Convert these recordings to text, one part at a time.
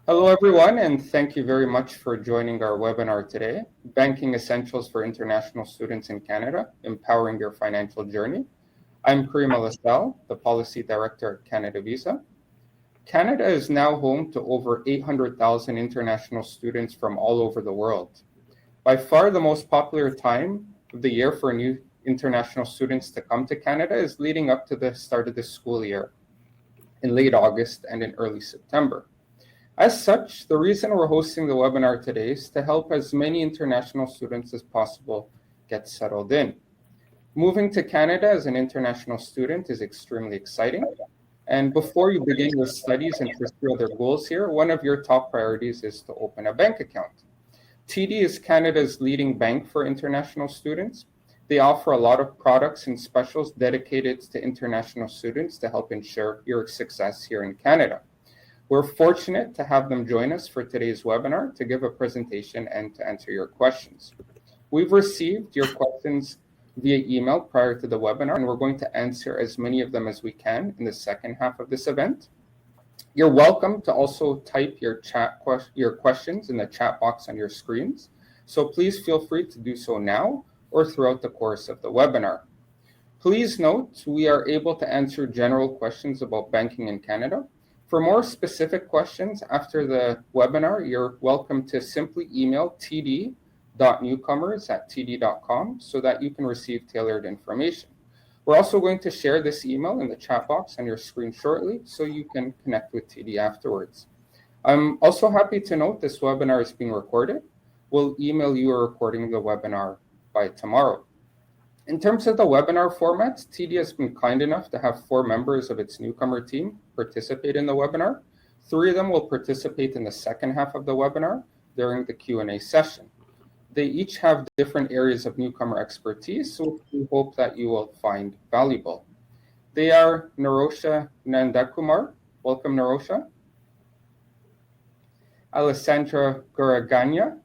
Hello, everyone, and thank you very much for joining our webinar today, Banking Essentials for International Students in Canada, Empowering Your Financial Journey. I'm Kareem Alasal, the Policy Director at CanadaVisa. Canada is now home to over 800,000 international students from all over the world. By far the most popular time of the year for new international students to come to Canada is leading up to the start of the school year in late August and in early September. As such, the reason we're hosting the webinar today is to help as many international students as possible get settled in. Moving to Canada as an international student is extremely exciting. And before you begin your studies and pursue other goals here, one of your top priorities is to open a bank account. TD is Canada's leading bank for international students. They offer a lot of products and specials dedicated to international students to help ensure your success here in Canada. We're fortunate to have them join us for today's webinar to give a presentation and to answer your questions. We've received your questions via email prior to the webinar, and we're going to answer as many of them as we can in the second half of this event. You're welcome to also type your questions in the chat box on your screens. So please feel free to do so now or throughout the course of the webinar. Please note, we are able to answer general questions about banking in Canada. For more specific questions after the webinar, you're welcome to simply email td.newcomers@td.com so that you can receive tailored information. We're also going to share this email in the chat box on your screen shortly so you can connect with TD afterwards. I'm also happy to note this webinar is being recorded. We'll email you a recording of the webinar by tomorrow. In terms of the webinar format, TD has been kind enough to have 4 members of its newcomer team participate in the webinar. 3 of them will participate in the second half of the webinar during the Q&A session. They each have different areas of newcomer expertise, so we hope that you will find valuable. They are Narosha Nandakumar. Welcome, Narosha. Alessandra Guraganya.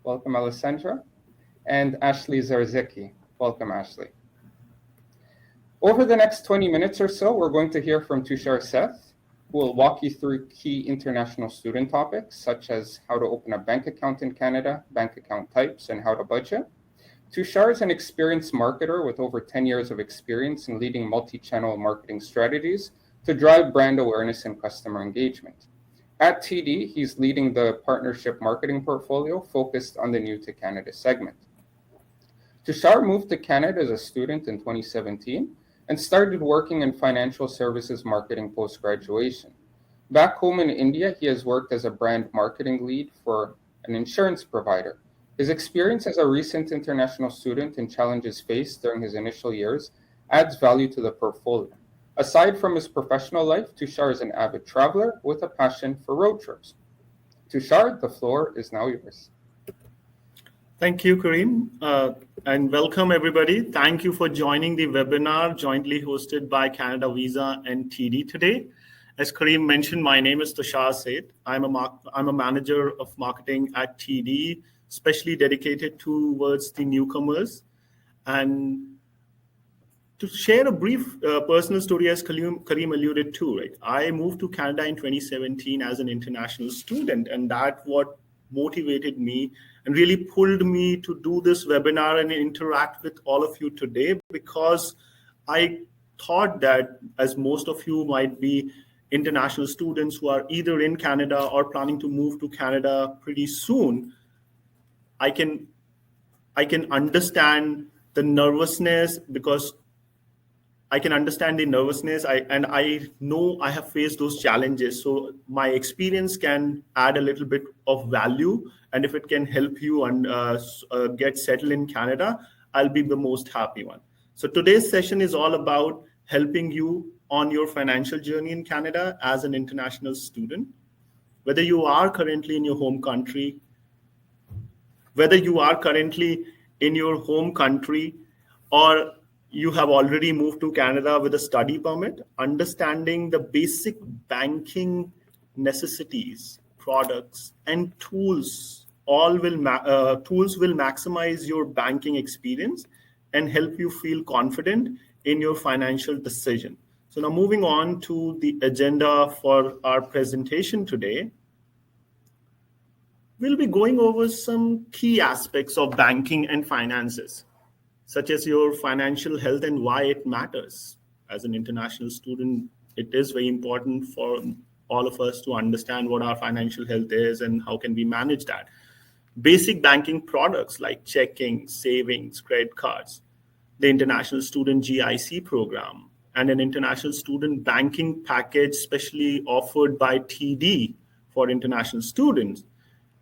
Welcome, Alessandra. And Ashley Zarzicki. Welcome, Ashley. Over the next 20 minutes or so, we're going to hear from Tushar Seth, who will walk you through key international student topics, such as how to open a bank account in Canada, bank account types, and how to budget. Tushar is an experienced marketer with over 10 years of experience in leading multi-channel marketing strategies to drive brand awareness and customer engagement. At TD, he's leading the partnership marketing portfolio focused on the new to Canada segment. Tushar moved to Canada as a student in 2017 and started working in financial services marketing post-graduation. Back home in India, he has worked as a brand marketing lead for an insurance provider. His experience as a recent international student and challenges faced during his initial years adds value to the portfolio. Aside from his professional life, Tushar is an avid traveler with a passion for road trips. Tushar, the floor is now yours. Thank you, Kareem, and welcome everybody. Thank you for joining the webinar jointly hosted by CanadaVisa and TD today. As Kareem mentioned, my name is Tushar Seth. I'm a manager of marketing at TD, especially dedicated towards the newcomers. And to share a brief personal story, as Kareem alluded to, right? I moved to Canada in 2017 as an international student, and that's what motivated me and really pulled me to do this webinar and interact with all of you today, because I thought that, as most of you might be international students who are either in Canada or planning to move to Canada pretty soon, I can understand the nervousness, because I can understand the nervousness, and I know I have faced those challenges. So my experience can add a little bit of value, and if it can help you and get settled in Canada, I'll be the most happy one. So today's session is all about helping you on your financial journey in Canada as an international student. Whether you are currently in your home country, or you have already moved to Canada with a study permit, understanding the basic banking necessities, products, and tools will maximize your banking experience and help you feel confident in your financial decision. So now moving on to the agenda for our presentation today. we'll be going over some key aspects of banking and finances, such as your financial health and why it matters. As an international student, it is very important for all of us to understand what our financial health is and how can we manage that. Basic banking products like checking, savings, credit cards, the International Student GIC program, and an international student banking package specially offered by TD for international students.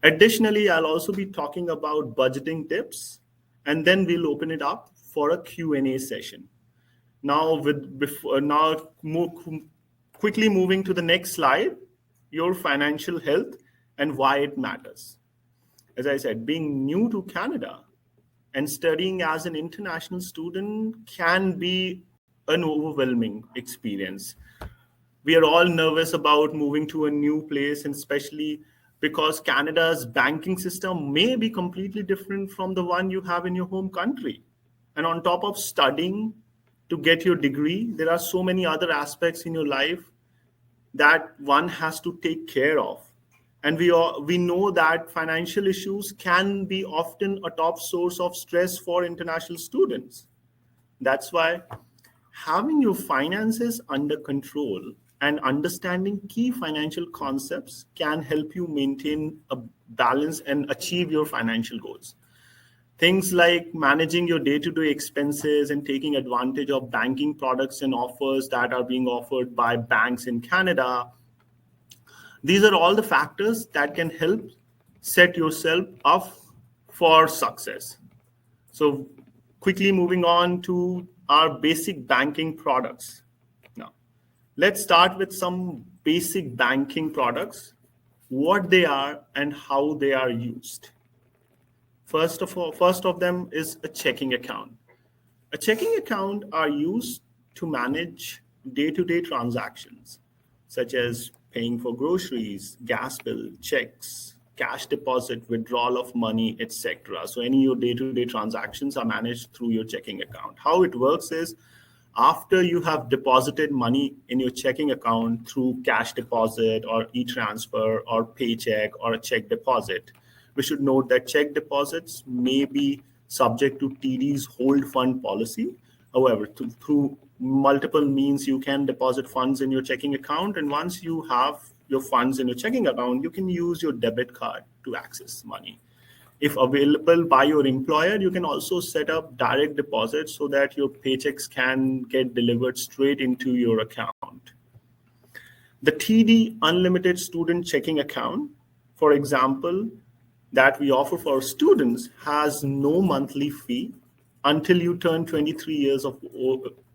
Additionally, I'll also be talking about budgeting tips, and then we'll open it up for a Q&A session. Quickly moving to the next slide, your financial health and why it matters. As I said, being new to Canada and studying as an international student can be an overwhelming experience. We are all nervous about moving to a new place, and especially because Canada's banking system may be completely different from the one you have in your home country. And on top of studying to get your degree, there are so many other aspects in your life that one has to take care of. And we know that financial issues can be often a top source of stress for international students. That's why having your finances under control and understanding key financial concepts can help you maintain a balance and achieve your financial goals. Things like managing your day-to-day expenses and taking advantage of banking products and offers that are being offered by banks in Canada. These are all the factors that can help set yourself up for success. So quickly moving on to our basic banking products. Now, let's start with some basic banking products, what they are and how they are used. First of them is a checking account. A checking account are used to manage day-to-day transactions, such as paying for groceries, gas bill, checks, cash deposit, withdrawal of money, etc. So any of your day-to-day transactions are managed through your checking account. How it works is, after you have deposited money in your checking account through cash deposit or e-transfer or paycheck or a check deposit, we should note that check deposits may be subject to TD's hold fund policy. However, through multiple means, you can deposit funds in your checking account. And once you have your funds in your checking account, you can use your debit card to access money. If available by your employer, you can also set up direct deposits so that your paychecks can get delivered straight into your account. The TD Unlimited Student Checking Account, for example, that we offer for students has no monthly fee until you turn 23 years of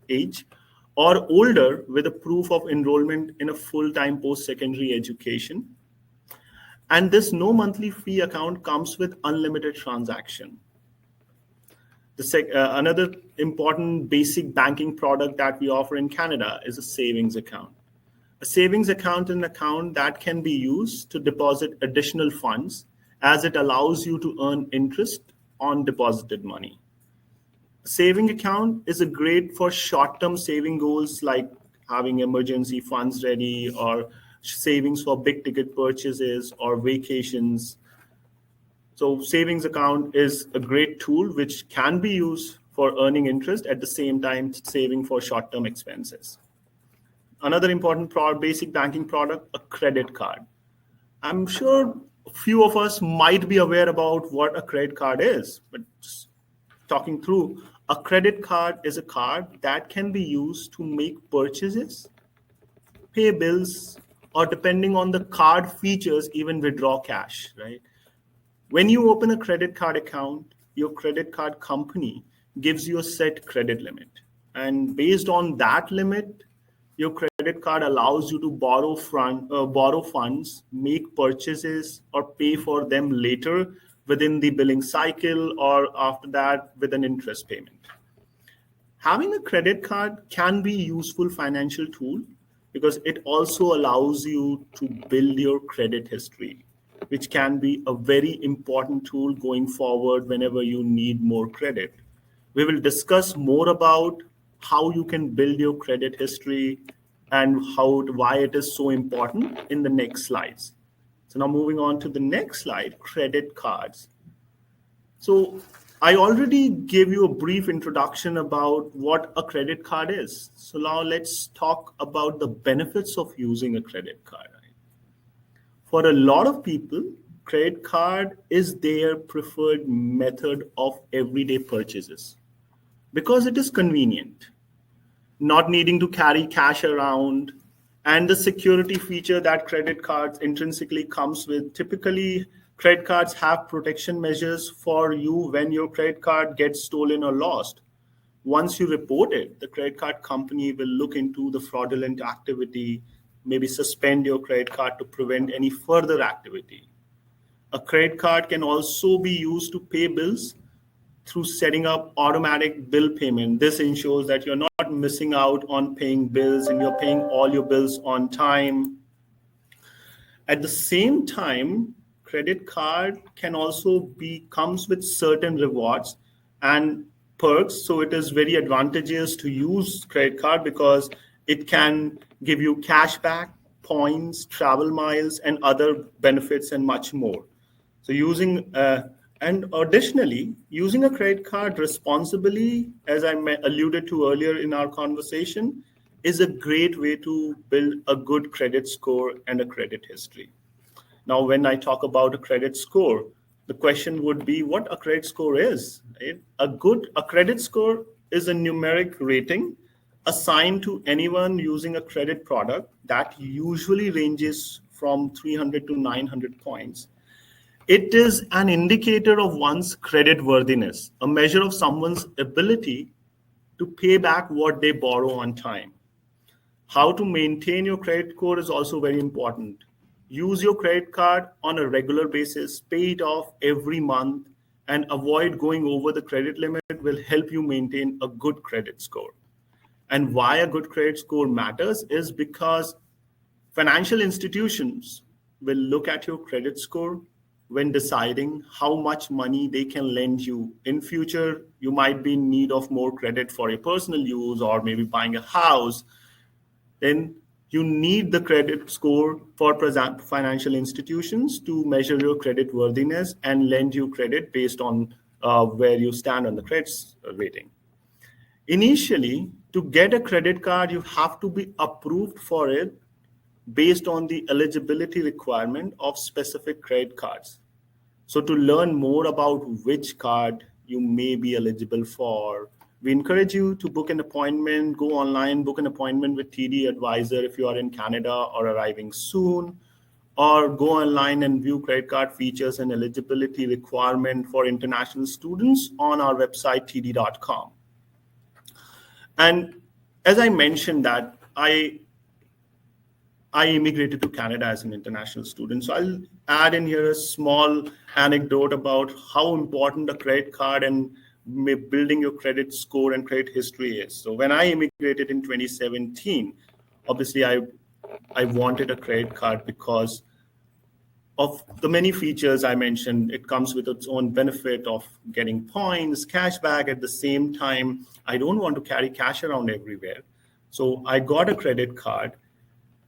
age or older with a proof of enrollment in a full-time post-secondary education. And this no monthly fee account comes with unlimited transaction. Another important basic banking product that we offer in Canada is a savings account. A savings account is an account that can be used to deposit additional funds, as it allows you to earn interest on deposited money. A saving account is a great for short-term saving goals like having emergency funds ready or savings for big ticket purchases or vacations. So savings account is a great tool which can be used for earning interest at the same time saving for short-term expenses. Another important basic banking product, a credit card. I'm sure a few of us might be aware about what a credit card is, but just talking through, a credit card is a card that can be used to make purchases, pay bills, or depending on the card features, even withdraw cash, right? When you open a credit card account, your credit card company gives you a set credit limit. And based on that limit, your credit card allows you to borrow funds, make purchases, or pay for them later within the billing cycle or after that with an interest payment. Having a credit card can be a useful financial tool because it also allows you to build your credit history, which can be a very important tool going forward whenever you need more credit. We will discuss more about how you can build your credit history and why it is so important in the next slides. So now moving on to the next slide, credit cards. So I already gave you a brief introduction about what a credit card is. So now let's talk about the benefits of using a credit card. For a lot of people, credit card is their preferred method of everyday purchases because it is convenient, not needing to carry cash around, and the security feature that credit cards intrinsically comes with. Typically, credit cards have protection measures for you when your credit card gets stolen or lost. Once you report it, the credit card company will look into the fraudulent activity, maybe suspend your credit card to prevent any further activity. A credit card can also be used to pay bills through setting up automatic bill payment. This ensures that you're not missing out on paying bills and you're paying all your bills on time. At the same time, credit card can also comes with certain rewards and perks. So it is very advantageous to use credit card because it can give you cash back, points, travel miles, and other benefits and much more. So and additionally, using a credit card responsibly, as I alluded to earlier in our conversation, is a great way to build a good credit score and a credit history. Now, when I talk about a credit score, the question would be what a credit score is. Right? A credit score is a numeric rating assigned to anyone using a credit product that usually ranges from 300 to 900 points. It is an indicator of one's credit worthiness, a measure of someone's ability to pay back what they borrow on time. How to maintain your credit score is also very important. Use your credit card on a regular basis, pay it off every month, and avoid going over the credit limit will help you maintain a good credit score. And why a good credit score matters is because financial institutions will look at your credit score when deciding how much money they can lend you. In future, you might be in need of more credit for your personal use or maybe buying a house. Then you need the credit score for financial institutions to measure your credit worthiness and lend you credit based on where you stand on the credit rating. Initially, to get a credit card, you have to be approved for it based on the eligibility requirement of specific credit cards. So to learn more about which card you may be eligible for, we encourage you to book an appointment, go online, book an appointment with TD Advisor if you are in Canada or arriving soon, or go online and view credit card features and eligibility requirement for international students on our website, td.com. And as I mentioned that I immigrated to Canada as an international student. So I'll add in here a small anecdote about how important a credit card and building your credit score and credit history is. So when I immigrated in 2017, obviously I wanted a credit card because of the many features I mentioned. It comes with its own benefit of getting points, cash back. At the same time, I don't want to carry cash around everywhere. So I got a credit card.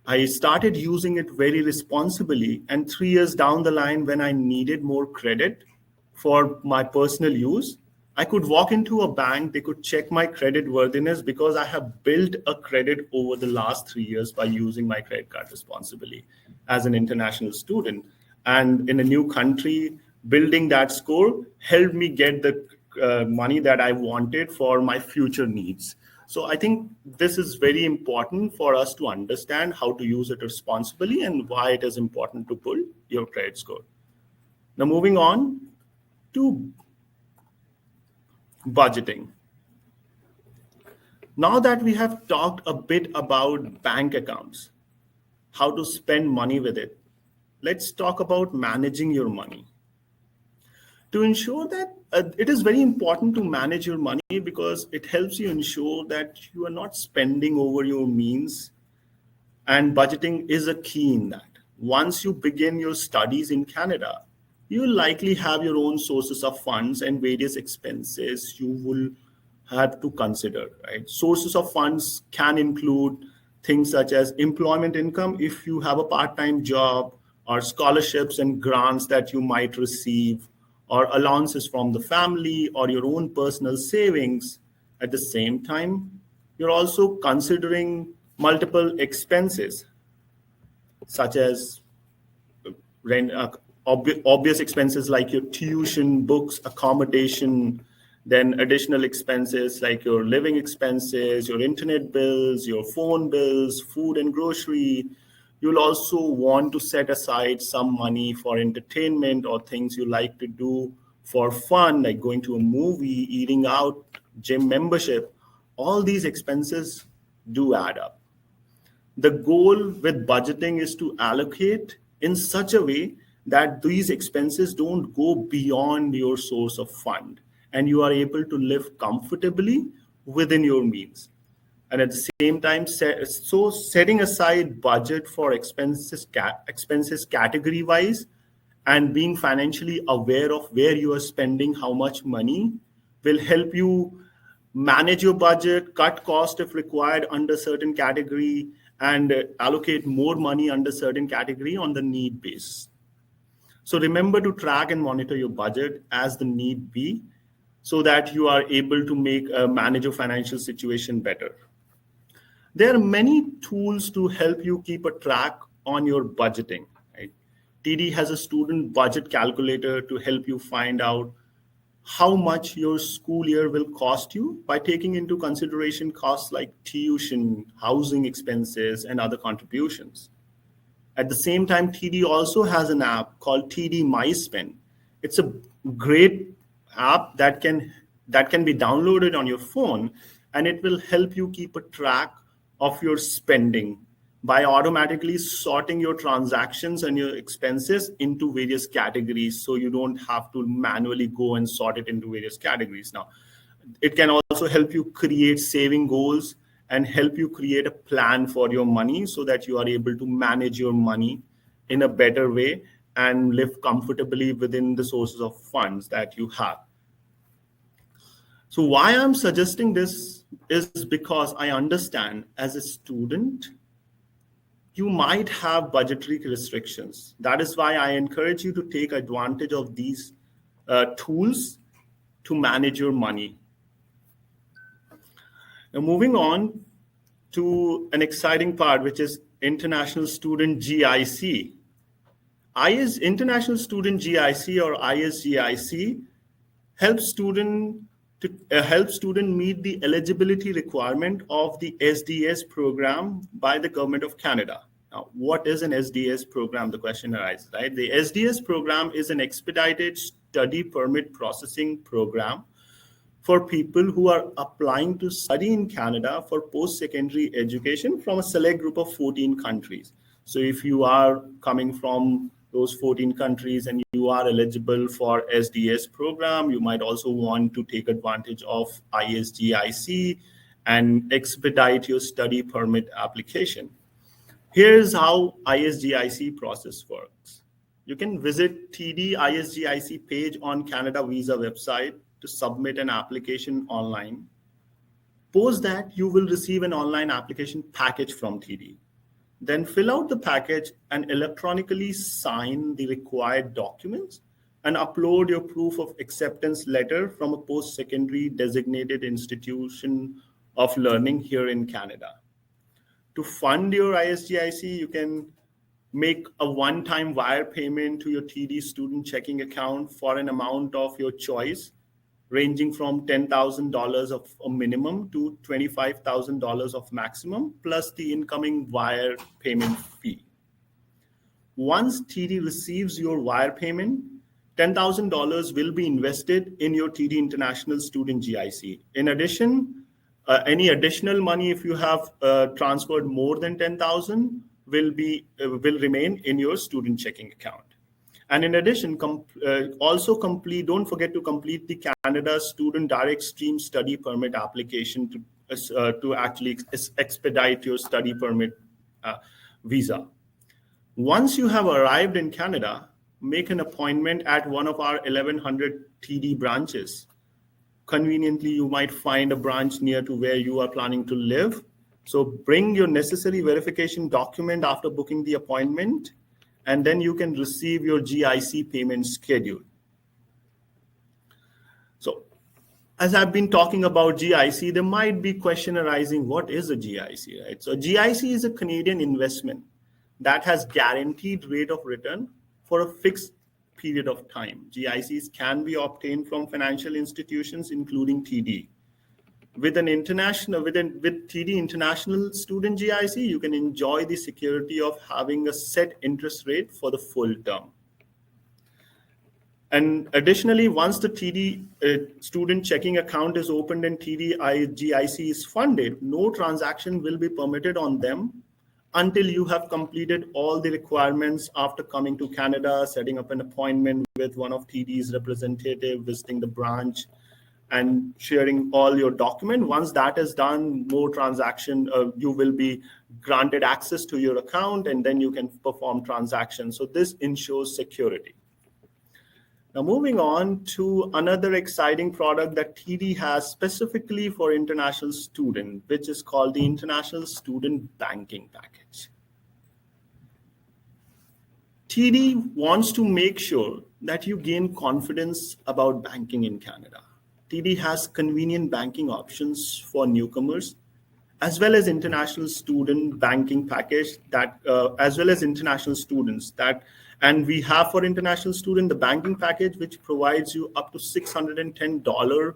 I started using it very responsibly. And 3 years down the line, when I needed more credit for my personal use, I could walk into a bank, they could check my credit worthiness because I have built a credit over the last 3 years by using my credit card responsibly as an international student. And in a new country, building that score helped me get the money that I wanted for my future needs. So I think this is very important for us to understand how to use it responsibly and why it is important to build your credit score. Now moving on to budgeting. Now that we have talked a bit about bank accounts, how to spend money with it, let's talk about managing your money. To ensure that it is very important to manage your money because it helps you ensure that you are not spending over your means, and budgeting is a key in that. Once you begin your studies in Canada, you will likely have your own sources of funds and various expenses you will have to consider, right? Sources of funds can include things such as employment income if you have a part-time job, or scholarships and grants that you might receive, or allowances from the family, or your own personal savings. At the same time, you're also considering multiple expenses, such as rent, obvious expenses like your tuition, books, accommodation, then additional expenses like your living expenses, your internet bills, your phone bills, food and grocery. You'll also want to set aside some money for entertainment or things you like to do for fun, like going to a movie, eating out, gym membership. All these expenses do add up. The goal with budgeting is to allocate in such a way that these expenses don't go beyond your source of fund and you are able to live comfortably within your means. And at the same time, setting aside budget for expenses category wise and being financially aware of where you are spending how much money will help you manage your budget, cut cost if required under certain category, and allocate more money under certain category on the need basis. So remember to track and monitor your budget as the need be, so that you are able to manage your financial situation better. There are many tools to help you keep a track on your budgeting. Right? TD has a student budget calculator to help you find out how much your school year will cost you by taking into consideration costs like tuition, housing expenses, and other contributions. At the same time, TD also has an app called TD MySpend. It's a great app that can be downloaded on your phone, and it will help you keep a track of your spending by automatically sorting your transactions and your expenses into various categories, so you don't have to manually go and sort it into various categories. Now, it can also help you create saving goals and help you create a plan for your money so that you are able to manage your money in a better way and live comfortably within the sources of funds that you have. So why I'm suggesting this is because I understand as a student, you might have budgetary restrictions. That is why I encourage you to take advantage of these tools to manage your money. Now, moving on to an exciting part, which is International Student GIC. International Student GIC or ISGIC helps student meet the eligibility requirement of the SDS program by the Government of Canada. Now, what is an SDS program? The question arises, right? The SDS program is an expedited study permit processing program for people who are applying to study in Canada for post-secondary education from a select group of 14 countries. So if you are coming from those 14 countries and you are eligible for SDS program, you might also want to take advantage of ISGIC and expedite your study permit application. Here's how ISGIC process works. You can visit TD ISGIC page on CanadaVisa website to submit an application online. Post that, you will receive an online application package from TD. Then fill out the package and electronically sign the required documents and upload your proof of acceptance letter from a post-secondary designated institution of learning here in Canada. To fund your ISGIC, you can make a one-time wire payment to your TD student checking account for an amount of your choice, ranging from $10,000 of a minimum to $25,000 of maximum, plus the incoming wire payment fee. Once TD receives your wire payment, $10,000 will be invested in your TD International Student GIC. In addition, any additional money, if you have transferred more than $10,000, will remain in your student checking account. And in addition, don't forget to complete the Canada Student Direct Stream Study Permit application to actually expedite your study permit visa. Once you have arrived in Canada, make an appointment at one of our 1,100 TD branches. Conveniently, you might find a branch near to where you are planning to live. So bring your necessary verification document after booking the appointment, and then you can receive your GIC payment schedule. So as I've been talking about GIC, there might be question arising, what is a GIC, right? So GIC is a Canadian investment that has guaranteed rate of return for a fixed period of time. GICs can be obtained from financial institutions, including TD. With TD International Student GIC, you can enjoy the security of having a set interest rate for the full term. And additionally, once the TD student checking account is opened and TD GIC is funded, no transaction will be permitted on them until you have completed all the requirements after coming to Canada, setting up an appointment with one of TD's representative, visiting the branch, and sharing all your document. Once that is done, no transaction, you will be granted access to your account, and then you can perform transactions. So this ensures security. Now, moving on to another exciting product that TD has specifically for international students, which is called the International Student Banking Package. TD wants to make sure that you gain confidence about banking in Canada. TD has convenient banking options for newcomers, as well as international student banking package as well as international students and we have for international student the banking package, which provides you up to $610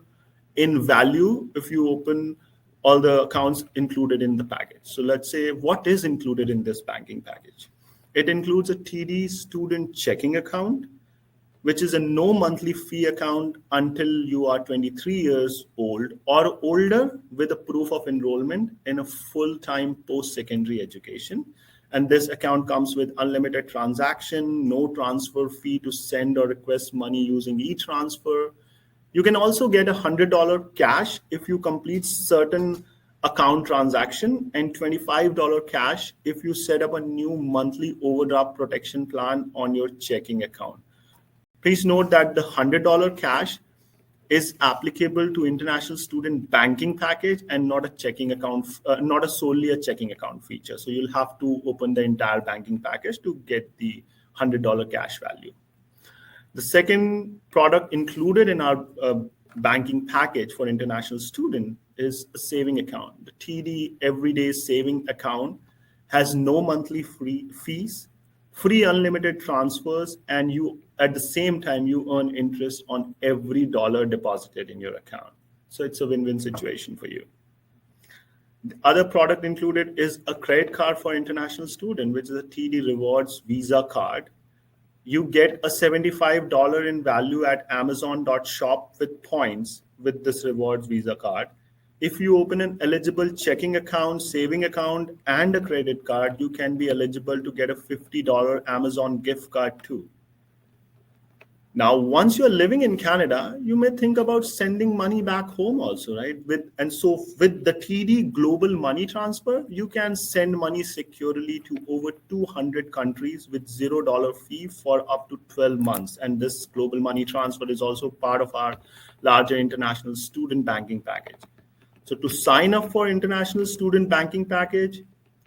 in value if you open all the accounts included in the package. So let's say what is included in this banking package. It includes a TD student checking account, which is a no monthly fee account until you are 23 years old or older with a proof of enrollment in a full-time post-secondary education. And this account comes with unlimited transaction, no transfer fee to send or request money using e-transfer. You can also get $100 cash if you complete certain account transaction and $25 cash if you set up a new monthly overdraft protection plan on your checking account. Please note that the $100 cash is applicable to international student banking package and not a checking account, not solely a checking account feature. So you'll have to open the entire banking package to get the $100 cash value. The second product included in our banking package for international student is a saving account. The TD Everyday Saving Account has no monthly fees, free unlimited transfers, and you at the same time you earn interest on every dollar deposited in your account. So it's a win-win situation for you. The other product included is a credit card for international student, which is a TD Rewards Visa card. You get a $75 in value at Amazon.shop with points with this Rewards Visa card. If you open an eligible checking account, saving account, and a credit card, you can be eligible to get a $50 Amazon gift card too. Now, once you're living in Canada, you may think about sending money back home also, right? So with the TD Global Money Transfer, you can send money securely to over 200 countries with $0 fee for up to 12 months. And this Global Money Transfer is also part of our larger international student banking package. So to sign up for international student banking package,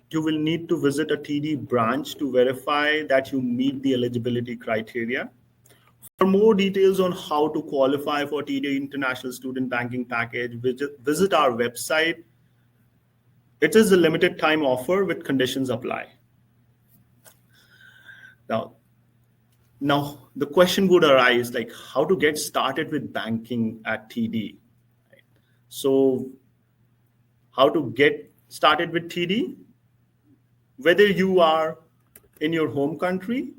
you will need to visit a TD branch to verify that you meet the eligibility criteria. For more details on how to qualify for TD International Student Banking Package, visit our website. It is a limited time offer with conditions apply. Now the question would arise, like how to get started with banking at TD. So how to get started with TD? Whether you are in your home country,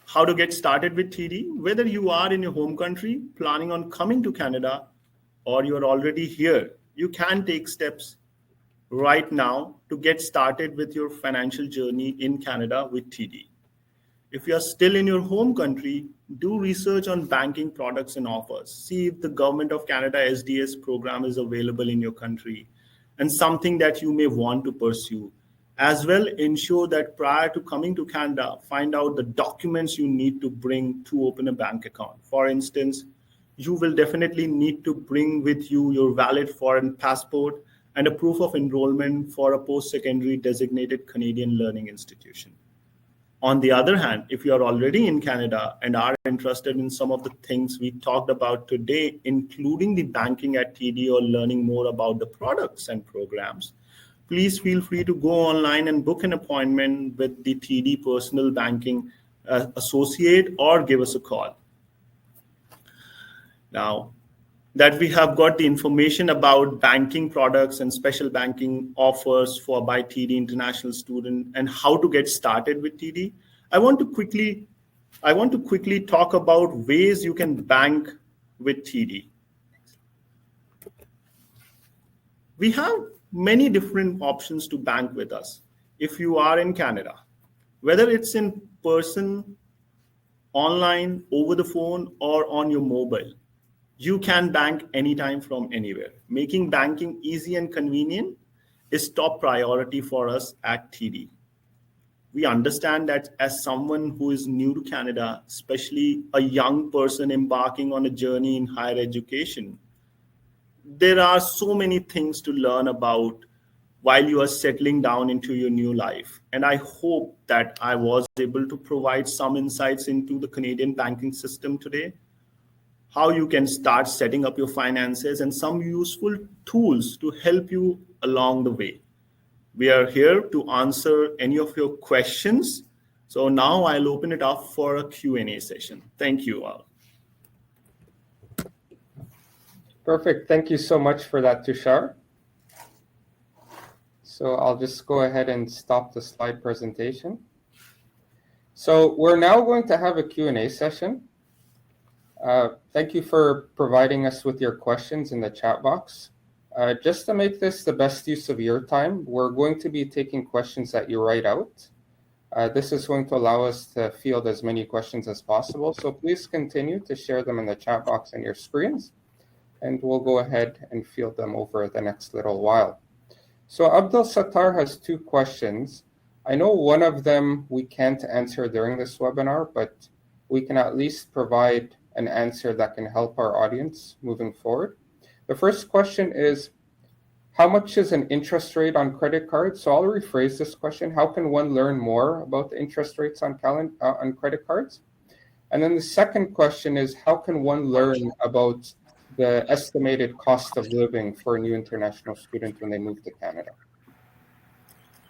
how to get started with TD, whether you are in your home country planning on coming to Canada or you're already here, you can take steps right now to get started with your financial journey in Canada with TD. If you are still in your home country, do research on banking products and offers. See if the Government of Canada SDS program is available in your country and something that you may want to pursue. As well, ensure that prior to coming to Canada, find out the documents you need to bring to open a bank account. For instance, you will definitely need to bring with you your valid foreign passport and a proof of enrollment for a post-secondary designated Canadian learning institution. On the other hand, if you are already in Canada and are interested in some of the things we talked about today, including the banking at TD or learning more about the products and programs, please feel free to go online and book an appointment with the TD personal banking associate or give us a call. Now that we have got the information about banking products and special banking offers for by TD international student and how to get started with TD, I want to quickly talk about ways you can bank with TD. We have many different options to bank with us if you are in Canada, whether it's in person, online, over the phone, or on your mobile. You can bank anytime from anywhere. Making banking easy and convenient is top priority for us at TD. We understand that as someone who is new to Canada, especially a young person embarking on a journey in higher education, there are so many things to learn about while you are settling down into your new life. And I hope that I was able to provide some insights into the Canadian banking system today, how you can start setting up your finances, and some useful tools to help you along the way. We are here to answer any of your questions. So now I'll open it up for a Q&A session. Thank you all. Perfect. Thank you so much for that, Tushar. So I'll just go ahead and stop the slide presentation. So we're now going to have a Q&A session. Thank you for providing us with your questions in the chat box. Just to make this the best use of your time, we're going to be taking questions that you write out. This is going to allow us to field as many questions as possible. So please continue to share them in the chat box on your screens, and we'll go ahead and field them over the next little while. So Abdul Sattar has two questions. I know one of them we can't answer during this webinar, but we can at least provide an answer that can help our audience moving forward. The first question is, how much is an interest rate on credit cards? So I'll rephrase this question. How can one learn more about the interest rates on credit cards? And then the second question is, how can one learn about the estimated cost of living for a new international student when they move to Canada?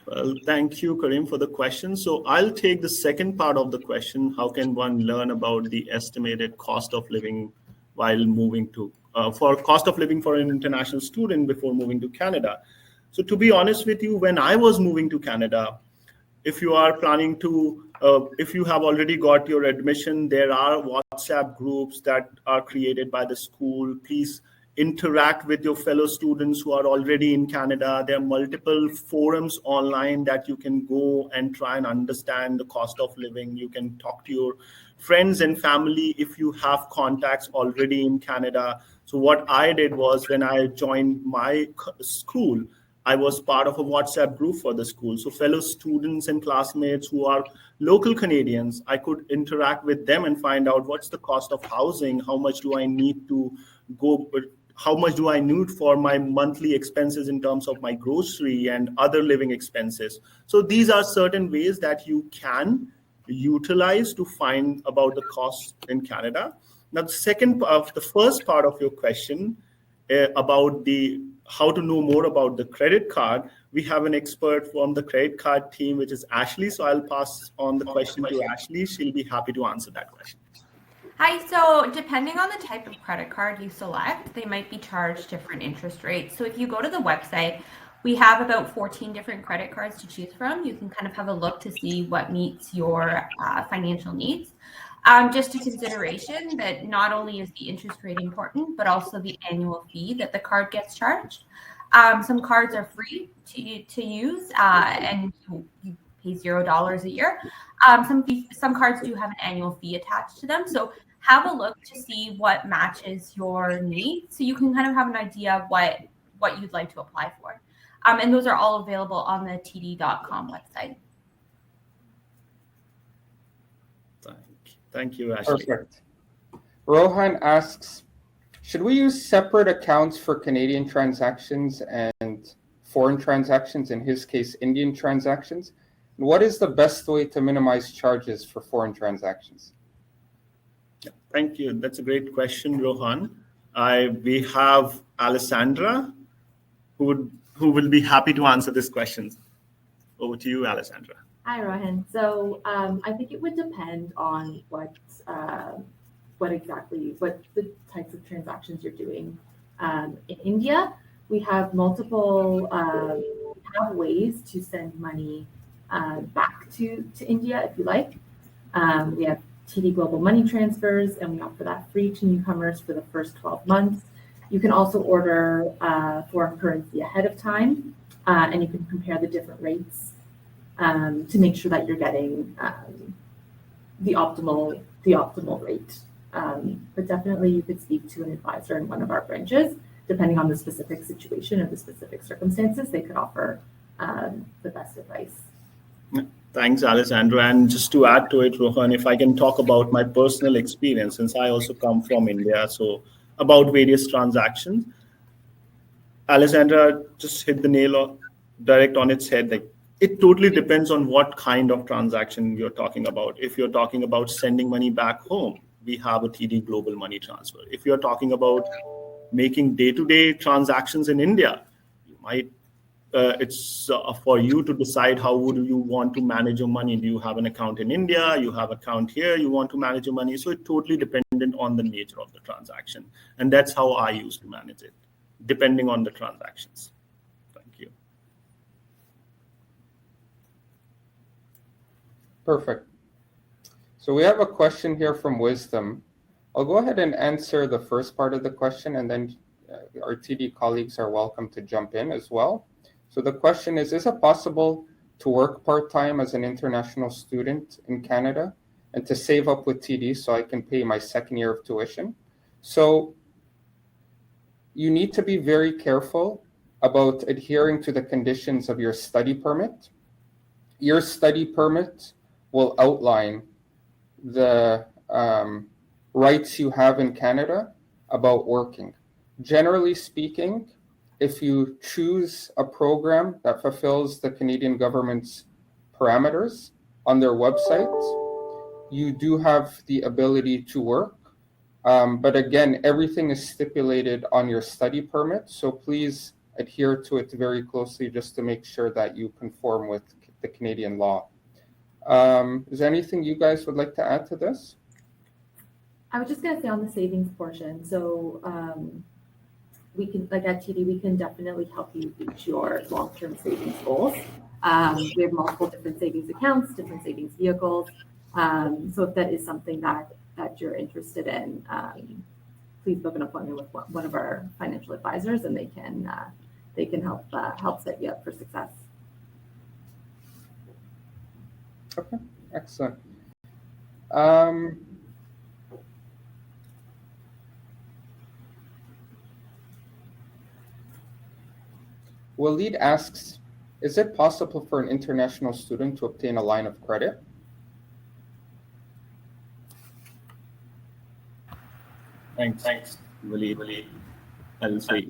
Well, thank you, Karim, for the question. So I'll take the second part of the question. How can one learn about the estimated cost of living while moving to, for cost of living for an international student before moving to Canada? So to be honest with you, when I was moving to Canada, if you are planning to, if you have already got your admission, there are WhatsApp groups that are created by the school. Please interact with your fellow students who are already in Canada. There are multiple forums online that you can go and try and understand the cost of living. You can talk to your friends and family if you have contacts already in Canada. So what I did was, when I joined my school, I was part of a WhatsApp group for the school. So fellow students and classmates who are local Canadians, I could interact with them and find out what's the cost of housing, how much do I need to go, how much do I need for my monthly expenses in terms of my grocery and other living expenses. So these are certain ways that you can utilize to find about the cost in Canada. Now, the first part of your question about how to know more about the credit card, we have an expert from the credit card team, which is Ashley. So I'll pass on the question to Ashley. She'll be happy to answer that question. Hi, so depending on the type of credit card you select, they might be charged different interest rates. So if you go to the website, we have about 14 different credit cards to choose from. You can kind of have a look to see what meets your financial needs. Just a consideration that not only is the interest rate important, but also the annual fee that the card gets charged. Some cards are free to use, and you pay $0 a year. Some cards do have an annual fee attached to them. So have a look to see what matches your needs, so you can kind of have an idea of what you'd like to apply for. And those are all available on the td.com website. Thank you, Ashley. Perfect. Rohan asks, Should we use separate accounts for Canadian transactions and foreign transactions, in his case, Indian transactions? What is the best way to minimize charges for foreign transactions? Thank you. That's a great question, Rohan. We have Alessandra, who will be happy to answer this question. Over to you, Alessandra. Hi, Rohan. So I think it would depend on what the types of transactions you're doing. In India, we have multiple ways to send money back to India if you like. We have TD Global Money Transfers, and we offer that free to newcomers for the first 12 months. You can also order foreign currency ahead of time, and you can compare the different rates to make sure that you're getting the optimal rate. But definitely you could speak to an advisor in one of our branches. Depending on the specific situation or the specific circumstances, they could offer the best advice. Thanks, Alessandra. And just to add to it, Rohan, if I can talk about my personal experience, since I also come from India, so about various transactions, Alessandra just hit the nail direct on its head. Like, it totally depends on what kind of transaction you're talking about. If you're talking about sending money back home, we have a TD Global Money Transfer. If you're talking about making day-to-day transactions in India, you might it's for you to decide how would you want to manage your money. Do you have an account in India? You have an account here, you want to manage your money. So it's totally dependent on the nature of the transaction. And that's how I used to manage it, depending on the transactions. Thank you. Perfect. So we have a question here from Wisdom. I'll go ahead and answer the first part of the question, and then our TD colleagues are welcome to jump in as well. So the question is it possible to work part-time as an international student in Canada and to save up with TD so I can pay my second year of tuition? So you need to be very careful about adhering to the conditions of your study permit. Your study permit will outline the rights you have in Canada about working. Generally speaking, if you choose a program that fulfills the Canadian government's parameters on their website, you do have the ability to work. But again, everything is stipulated on your study permit. So please adhere to it very closely just to make sure that you conform with the Canadian law. Is there anything you guys would like to add to this? I was just going to say on the savings portion. So we can, like at TD, we can definitely help you reach your long-term savings goals. We have multiple different savings accounts, different savings vehicles. So if that is something that you're interested in, please book an appointment with one of our financial advisors, and they can help set you up for success. Okay, excellent. Waleed asks, is it possible for an international student to obtain a line of credit? Thanks, Waleed. I'll say.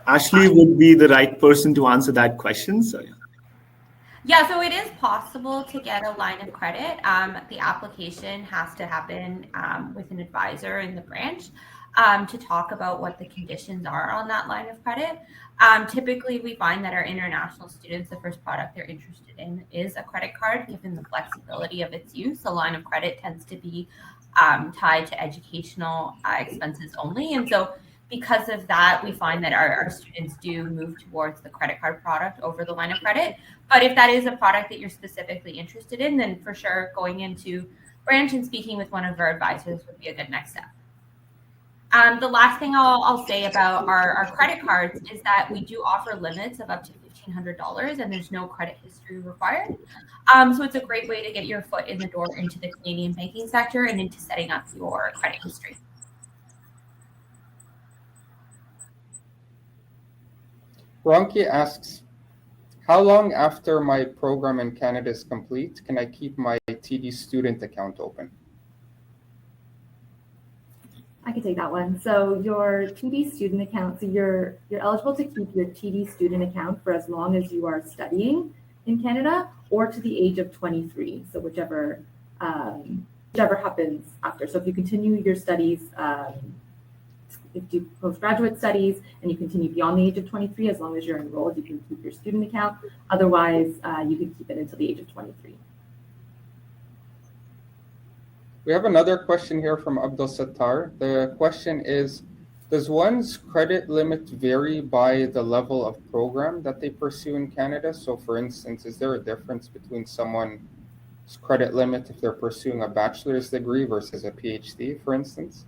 Ashley would be the right person to answer that question. So Yeah, so it is possible to get a line of credit. The application has to happen with an advisor in the branch to talk about what the conditions are on that line of credit. Typically, we find that our international students, the first product they're interested in is a credit card, given the flexibility of its use. A line of credit tends to be tied to educational expenses only. And so because of that, we find that our students do move towards the credit card product over the line of credit. But if that is a product that you're specifically interested in, then for sure going into branch and speaking with one of our advisors would be a good next step. The last thing I'll say about our credit cards is that we do offer limits of up to $1,500, and there's no credit history required. So it's a great way to get your foot in the door into the Canadian banking sector and into setting up your credit history. Ronki asks, how long after my program in Canada is complete can I keep my TD student account open? I can take that one. So your TD student account, so you're eligible to keep your TD student account for as long as you are studying in Canada or to the age of 23. So whichever happens after. So if you continue your studies, if you do postgraduate studies and you continue beyond the age of 23, as long as you're enrolled, you can keep your student account. Otherwise, you can keep it until the age of 23. We have another question here from Abdul Sattar. The question is, does one's credit limit vary by the level of program that they pursue in Canada? So for instance, is there a difference between someone's credit limit if they're pursuing a bachelor's degree versus a PhD, for instance?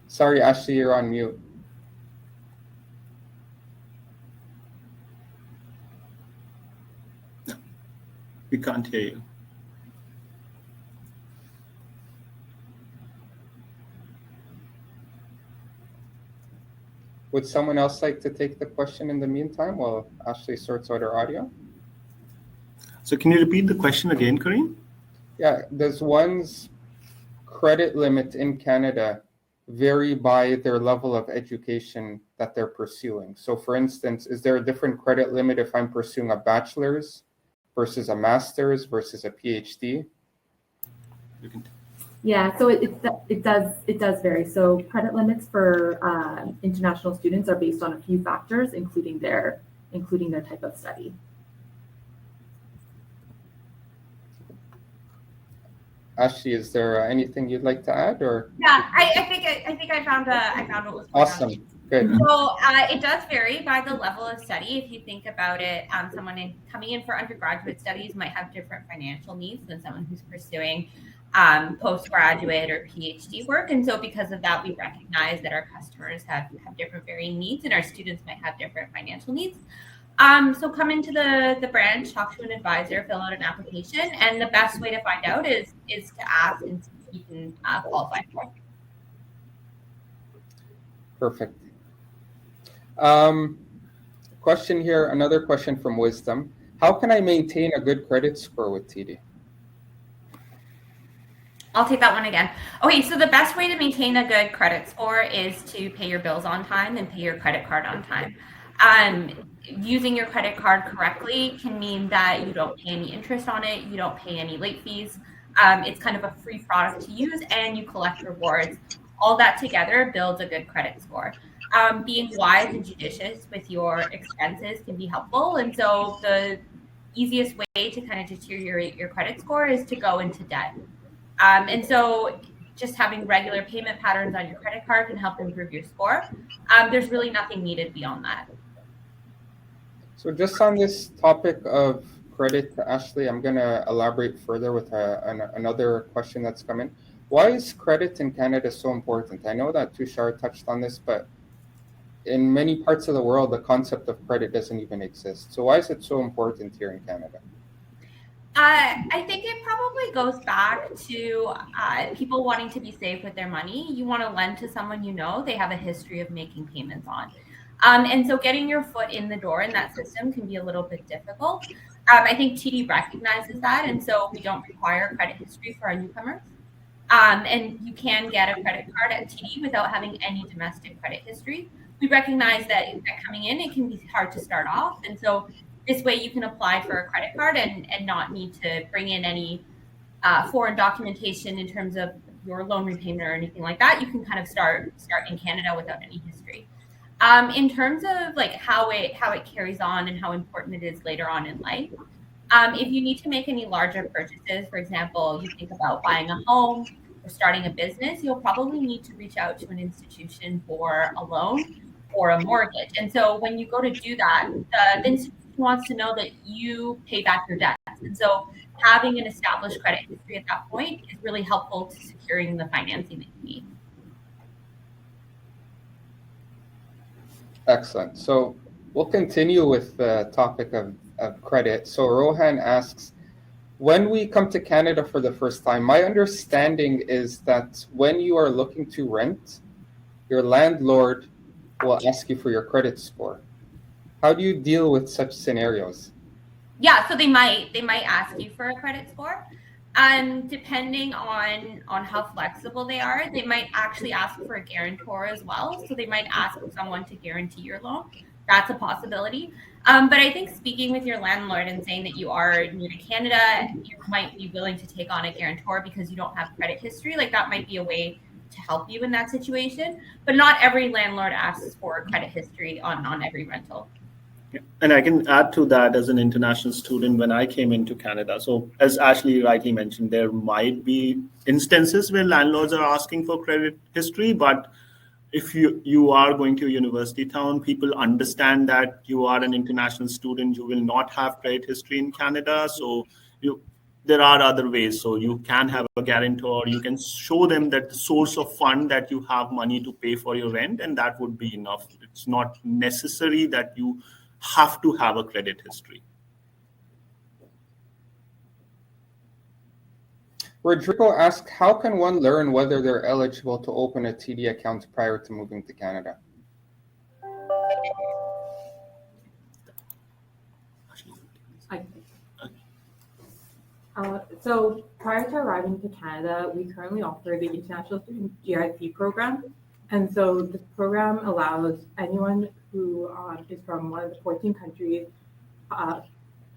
Sorry, Ashley, you're on mute. We can't hear you. Would someone else like to take the question in the meantime while Ashley sorts out her audio? So can you repeat the question again, Kareem? Yeah, does one's credit limit in Canada vary by their level of education that they're pursuing? So for instance, is there a different credit limit if I'm pursuing a bachelor's versus a master's versus a PhD? Yeah, so it does vary. So credit limits for international students are based on a few factors, including their type of study. Ashley, is there anything you'd like to add, or? Yeah, I think I found what was going Awesome. on. Good. So it does vary by the level of study. If you think about it, someone coming in for undergraduate studies might have different financial needs than someone who's pursuing postgraduate or PhD work. And so because of that, we recognize that our customers have different varying needs and our students might have different financial needs. So come into the branch, talk to an advisor, fill out an application, and the best way to find out is to ask and see if you can qualify for it. Perfect. Question here, another question from Wisdom. How can I maintain a good credit score with TD? I'll take that one again. Okay, so the best way to maintain a good credit score is to pay your bills on time and pay your credit card on time. Using your credit card correctly can mean that you don't pay any interest on it, you don't pay any late fees. It's kind of a free product to use and you collect rewards. All that together builds a good credit score. Being wise and judicious with your expenses can be helpful. And so the easiest way to kind of deteriorate your credit score is to go into debt. And so just having regular payment patterns on your credit card can help improve your score. There's really nothing needed beyond that. So just on this topic of credit, Ashley, I'm going to elaborate further with another question that's come in. Why is credit in Canada so important? I know that Tushar touched on this, but in many parts of the world, the concept of credit doesn't even exist. So why is it so important here in Canada? I think it probably goes back to people wanting to be safe with their money. You want to lend to someone you know they have a history of making payments on. And so getting your foot in the door in that system can be a little bit difficult. I think TD recognizes that, and so we don't require credit history for our newcomers. And you can get a credit card at TD without having any domestic credit history. We recognize that coming in, it can be hard to start off. And so this way you can apply for a credit card and not need to bring in any foreign documentation in terms of your loan repayment or anything like that. You can kind of start in Canada without any history. In terms of like how it carries on and how important it is later on in life, if you need to make any larger purchases, for example, you think about buying a home or starting a business, you'll probably need to reach out to an institution for a loan or a mortgage. And so when you go to do that, the institution wants to know that you pay back your debts. And so having an established credit history at that point is really helpful to securing the financing that you need. Excellent. So we'll continue with the topic of credit. So Rohan asks, when we come to Canada for the first time, my understanding is that when you are looking to rent, your landlord will ask you for your credit score. How do you deal with such scenarios? Yeah, so they might ask you for a credit score. Depending on how flexible they are, they might actually ask for a guarantor as well. So they might ask someone to guarantee your loan. That's a possibility. But I think speaking with your landlord and saying that you are new to Canada, you might be willing to take on a guarantor because you don't have credit history. Like that might be a way to help you in that situation. But not every landlord asks for credit history on every rental. And I can add to that as an international student when I came into Canada. So as Ashley rightly mentioned, there might be instances where landlords are asking for credit history, but if you are going to a university town, people understand that you are an international student, you will not have credit history in Canada. So there are other ways. So you can have a guarantor, you can show them that the source of fund that you have money to pay for your rent, and that would be enough. It's not necessary that you have to have a credit history. Rodrigo asked, how can one learn whether they're eligible to open a TD account prior to moving to Canada? So prior to arriving to Canada, we currently offer the International Student GIC program. And so this program allows anyone who is from one of the 14 countries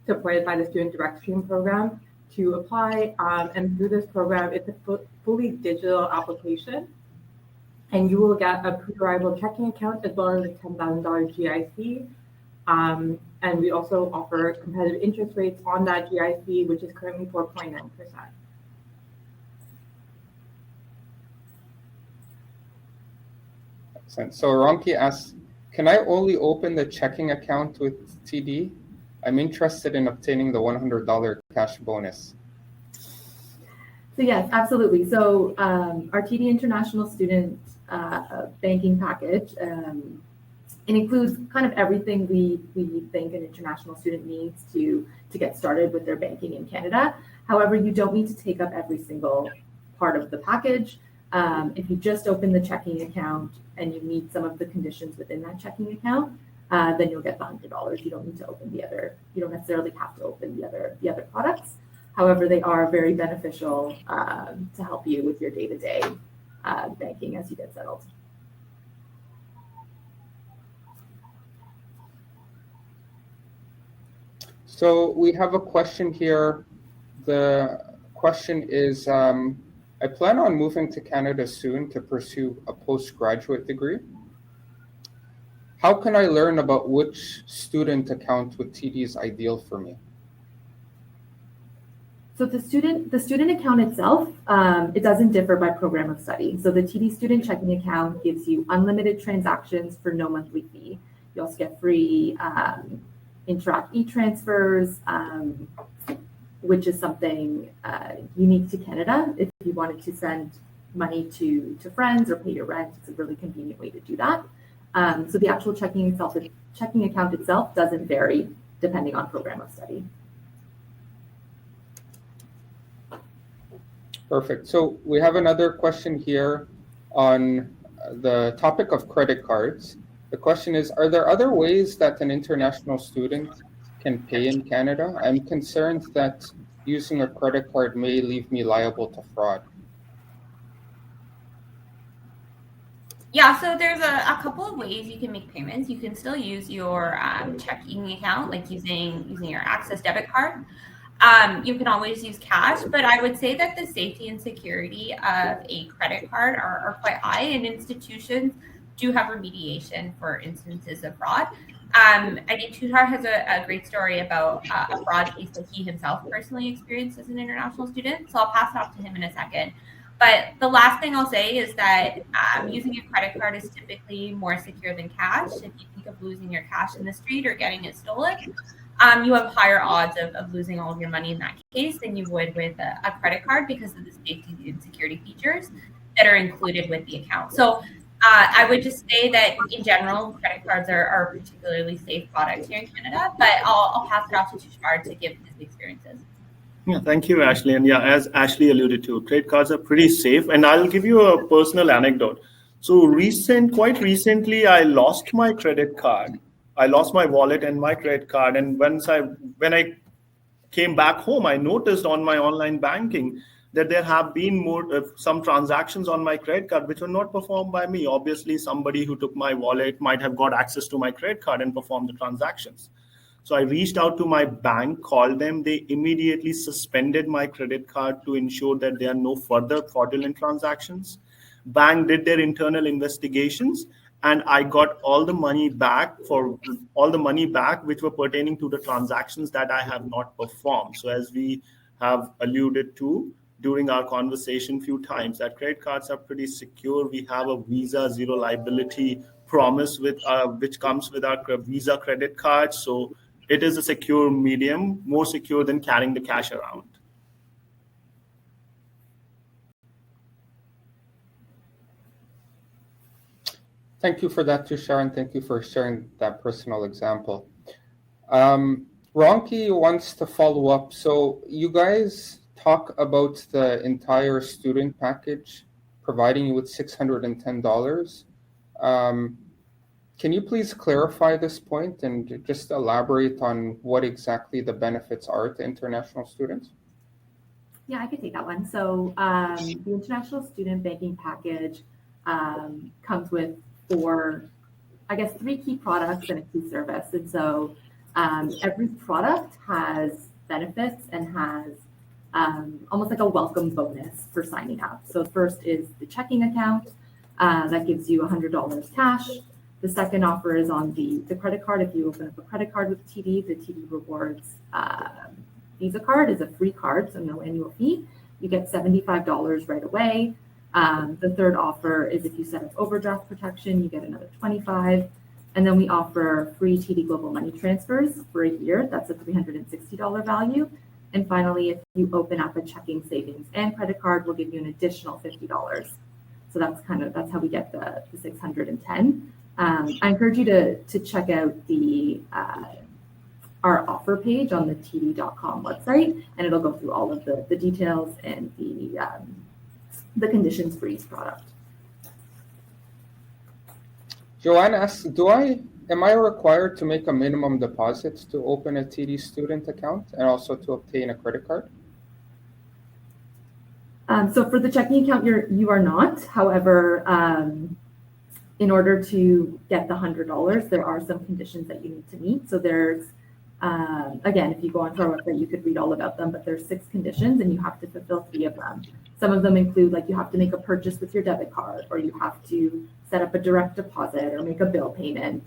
supported by the Student Direct Stream program to apply. And through this program, it's a fully digital application. And you will get a pre-arrival checking account as well as a $10,000 GIC. And we also offer competitive interest rates on that GIC, which is currently 4.9%. So Ronki asks, can I only open the checking account with TD? I'm interested in obtaining the $100 cash bonus. So yes, absolutely. So our TD International Student banking package, it includes kind of everything we think an international student needs to get started with their banking in Canada. However, you don't need to take up every single part of the package. If you just open the checking account and you meet some of the conditions within that checking account, then you'll get the $100. You don't need to open the other. You don't necessarily have to open the other products. However, they are very beneficial to help you with your day-to-day banking as you get settled. So we have a question here. The question is, I plan on moving to Canada soon to pursue a postgraduate degree. How can I learn about which student account with TD is ideal for me? So the student account itself, it doesn't differ by program of study. So the TD student checking account gives you unlimited transactions for no monthly fee. You also get free Interact e-transfers, which is something unique to Canada. If you wanted to send money to friends or pay your rent, it's a really convenient way to do that. So the actual checking account itself doesn't vary depending on program of study. Perfect. So we have another question here on the topic of credit cards. The question is, are there other ways that an international student can pay in Canada? I'm concerned that using a credit card may leave me liable to fraud. Yeah, so there's a couple of ways you can make payments. You can still use your checking account, like using your Access debit card. You can always use cash, but I would say that the safety and security of a credit card are quite high, and institutions do have remediation for instances of fraud. I think Tutar has a great story about a fraud case that he himself personally experienced as an international student, so I'll pass it off to him in a second. But the last thing I'll say is that using a credit card is typically more secure than cash. If you think of losing your cash in the street or getting it stolen, you have higher odds of losing all of your money in that case than you would with a credit card because of the safety and security features that are included with the account. So I would just say that in general, credit cards are a particularly safe product here in Canada, but I'll pass it off to Tushar to give his experiences. Yeah, thank you, Ashley. And yeah, as Ashley alluded to, credit cards are pretty safe. And I'll give you a personal anecdote. So quite recently, I lost my credit card. I lost my wallet and my credit card. And when I came back home, I noticed on my online banking that there have been some transactions on my credit card which were not performed by me. Obviously, somebody who took my wallet might have got access to my credit card and performed the transactions. So I reached out to my bank, called them. They immediately suspended my credit card to ensure that there are no further fraudulent transactions. Bank did their internal investigations, and I got all the money back which were pertaining to the transactions that I have not performed. So as we have alluded to during our conversation few times, that credit cards are pretty secure. We have a Visa zero liability promise which comes with our Visa credit card. So it is a secure medium, more secure than carrying the cash around. Thank you for that, Tushar, and thank you for sharing that personal example. Ronki wants to follow up. So you guys talk about the entire student package providing you with $610. Can you please clarify this point and just elaborate on what exactly the benefits are to international students? Yeah, I could take that one. So the international student banking package comes with three key products and a key service. And so every product has benefits and has almost like a welcome bonus for signing up. So first is the checking account that gives you $100 cash. The second offer is on the credit card. If you open up a credit card with TD, the TD Rewards Visa card is a free card, so no annual fee. You get $75 right away. The third offer is if you set up overdraft protection, you get another $25. And then we offer free TD Global Money transfers for a year. That's a $360 value. And finally, if you open up a checking, savings, and credit card, we'll give you an additional $50. So that's how we get the 610. I encourage you to check out our offer page on the td.com website, and it'll go through all of the details and the conditions for each product. Joanne asks, am I required to make a minimum deposit to open a TD student account and also to obtain a credit card? So for the checking account, you are not. However, in order to get the $100, there are some conditions that you need to meet. So there's, again, if you go onto our website, you could read all about them, but there's 6 conditions and you have to fulfill 3 of them. Some of them include, like, you have to make a purchase with your debit card, or you have to set up a direct deposit or make a bill payment,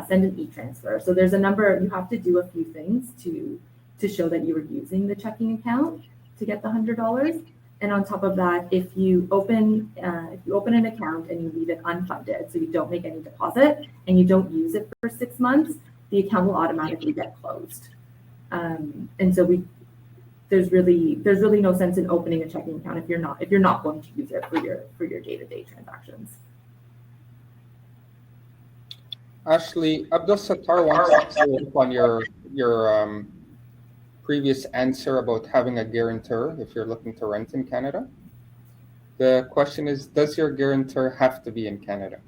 send an e-transfer. So there's a number, you have to do a few things to show that you are using the checking account to get the $100. And on top of that, if you open an account and you leave it unfunded, so you don't make any deposit and you don't use it for 6 months, the account will automatically get closed. And so there's really no sense in opening a checking account if you're not going to use it for your day-to-day transactions. Ashley, Abdul Sattar wants to follow up on your previous answer about having a guarantor if you're looking to rent in Canada. The question is, does your guarantor have to be in Canada?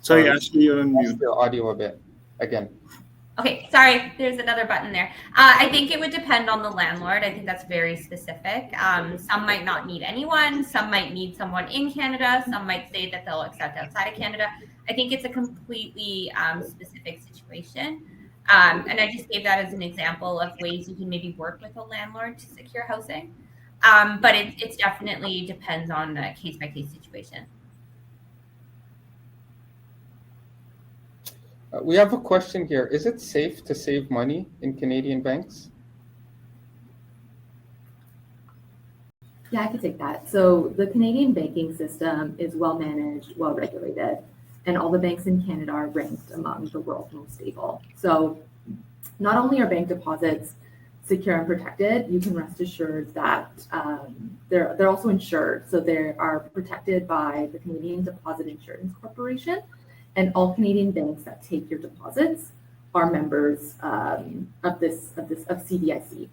Sorry, Ashley, you're on mute. Your audio a bit again. Okay, sorry, there's another button there. I think it would depend on the landlord. I think that's very specific. Some might not need anyone. Some might need someone in Canada. Some might say that they'll accept outside of Canada. I think it's a completely specific situation. And I just gave that as an example of ways you can maybe work with a landlord to secure housing. But it's definitely depends on a case-by-case situation. We have a question here. Is it safe to save money in Canadian banks? Yeah, I could take that. So the Canadian banking system is well managed, well regulated, and all the banks in Canada are ranked among the world's most stable. So not only are bank deposits secure and protected, you can rest assured that they're also insured. So they are protected by the Canadian Deposit Insurance Corporation, and all Canadian banks that take your deposits are members of CDIC.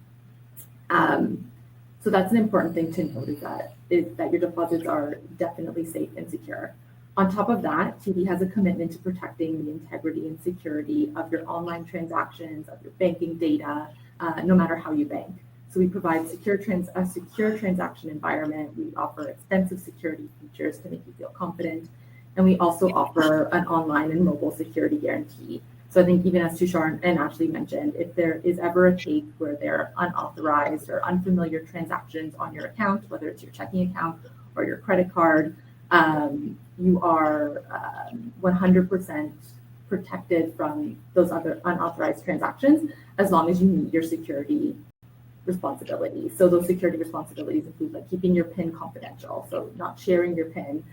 So that's an important thing to note, is that your deposits are definitely safe and secure. On top of that, TD has a commitment to protecting the integrity and security of your online transactions, of your banking data, no matter how you bank. So we provide a secure transaction environment. We offer extensive security features to make you feel confident. And we also offer an online and mobile security guarantee. So I think even as Tushar and Ashley mentioned, if there is ever a case where there are unauthorized or unfamiliar transactions on your account, whether it's your checking account or your credit card, you are 100% protected from those other unauthorized transactions as long as you meet your security responsibilities. So those security responsibilities include like keeping your PIN confidential, so not sharing your PIN,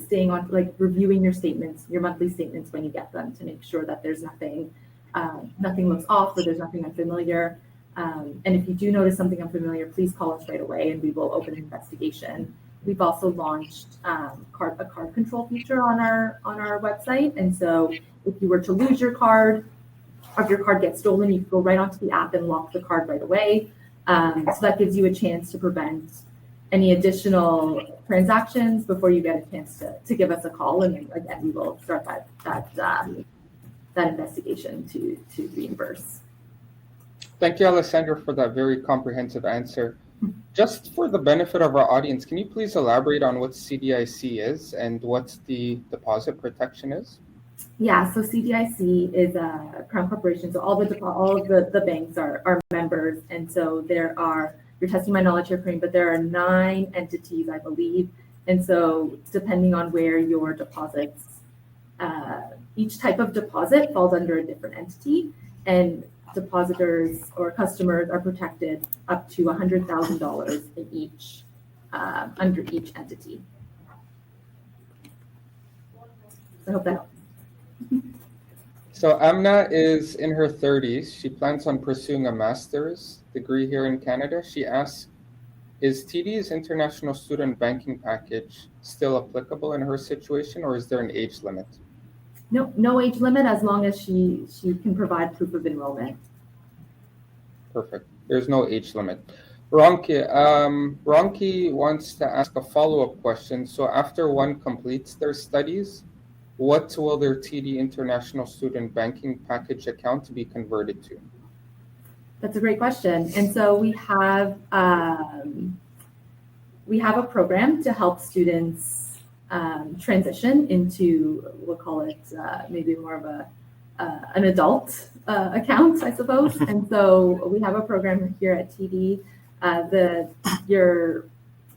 staying on, like reviewing your statements, your monthly statements when you get them to make sure that there's nothing looks off or there's nothing unfamiliar. And if you do notice something unfamiliar, please call us right away and we will open an investigation. We've also launched a card control feature on our website. And so if you were to lose your card, or if your card gets stolen, you can go right onto the app and lock the card right away. So that gives you a chance to prevent any additional transactions before you get a chance to give us a call. And then again, we will start that investigation to reimburse. Thank you, Alessandra, for that very comprehensive answer. Just for the benefit of our audience, can you please elaborate on what CDIC is and what the deposit protection is? Yeah, so CDIC is a Crown Corporation. So all of the banks are members, and so you're testing my knowledge here, Kareem, but there are 9 entities, I believe, and so depending on where your deposits, each type of deposit falls under a different entity, and depositors or customers are protected up to $100,000 in each under each entity. So I hope that helps. So Amna is in her 30s. She plans on pursuing a master's degree here in Canada. She asks, is TD's international student banking package still applicable in her situation, or is there an age limit? No age limit as long as she can provide proof of enrollment. Perfect. There's no age limit. Ronki wants to ask a follow-up question. So after one completes their studies, what will their TD International Student Banking Package account be converted to? That's a great question. And so we have a program to help students transition into, we'll call it maybe more of an adult account, I suppose. And so we have a program here at TD.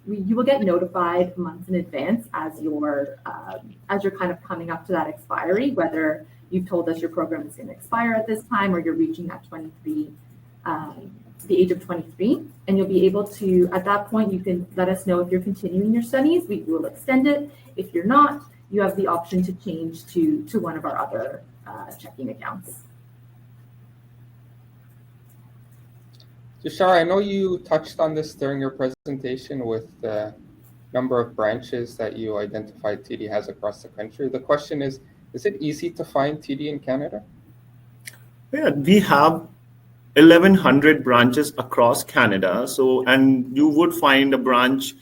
You will get notified months in advance as you're kind of coming up to that expiry, whether you've told us your program is going to expire at this time or you're reaching that the age of 23, and you'll be able to, at that point, you can let us know if you're continuing your studies. We will extend it. If you're not, you have the option to change to one of our other checking accounts. Tushar, I know you touched on this during your presentation with the number of branches that you identified TD has across the country. The question is it easy to find TD in Canada? Yeah, we have 1,100 branches across Canada. So, and you would find a branch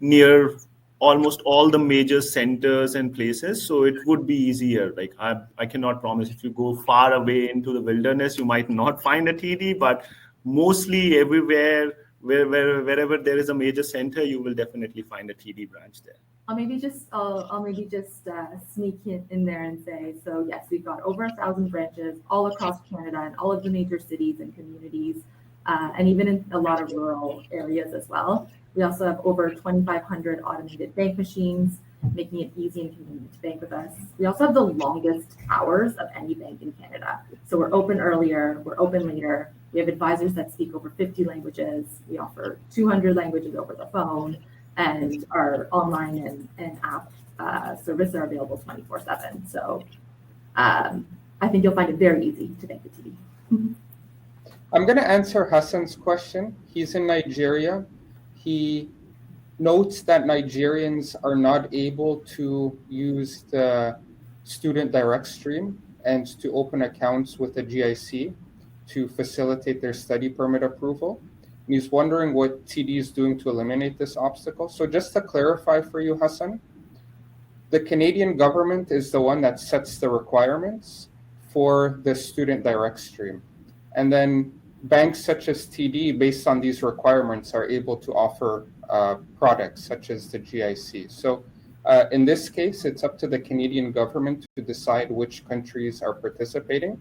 near almost all the major centers and places. So it would be easier. Like I cannot promise if you go far away into the wilderness, you might not find a TD, but mostly everywhere, wherever there is a major center, you will definitely find a TD branch there. I'll maybe just sneak in there and say, so yes, we've got over 1,000 branches all across Canada and all of the major cities and communities, and even in a lot of rural areas as well. We also have over 2,500 automated bank machines, making it easy and convenient to bank with us. We also have the longest hours of any bank in Canada. So we're open earlier, we're open later. We have advisors that speak over 50 languages. We offer 200 languages over the phone, and our online and app service are available 24/7. So I think you'll find it very easy to bank with TD. I'm going to answer Hassan's question. He's in Nigeria. He notes that Nigerians are not able to use the student direct stream and to open accounts with the GIC to facilitate their study permit approval. And he's wondering what TD is doing to eliminate this obstacle. So just to clarify for you, Hassan, the Canadian government is the one that sets the requirements for the student direct stream. And then banks such as TD, based on these requirements, are able to offer products such as the GIC. So in this case, it's up to the Canadian government to decide which countries are participating.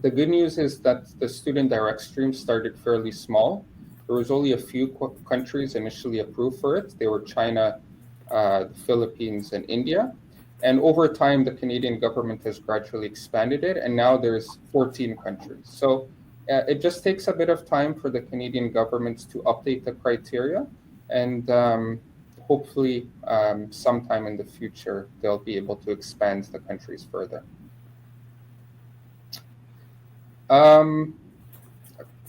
The good news is that the student direct stream started fairly small. There was only a few countries initially approved for it. They were China, the Philippines, and India. And over time, the Canadian government has gradually expanded it, and now there's 14 countries. So it just takes a bit of time for the Canadian government to update the criteria, and hopefully sometime in the future, they'll be able to expand the countries further.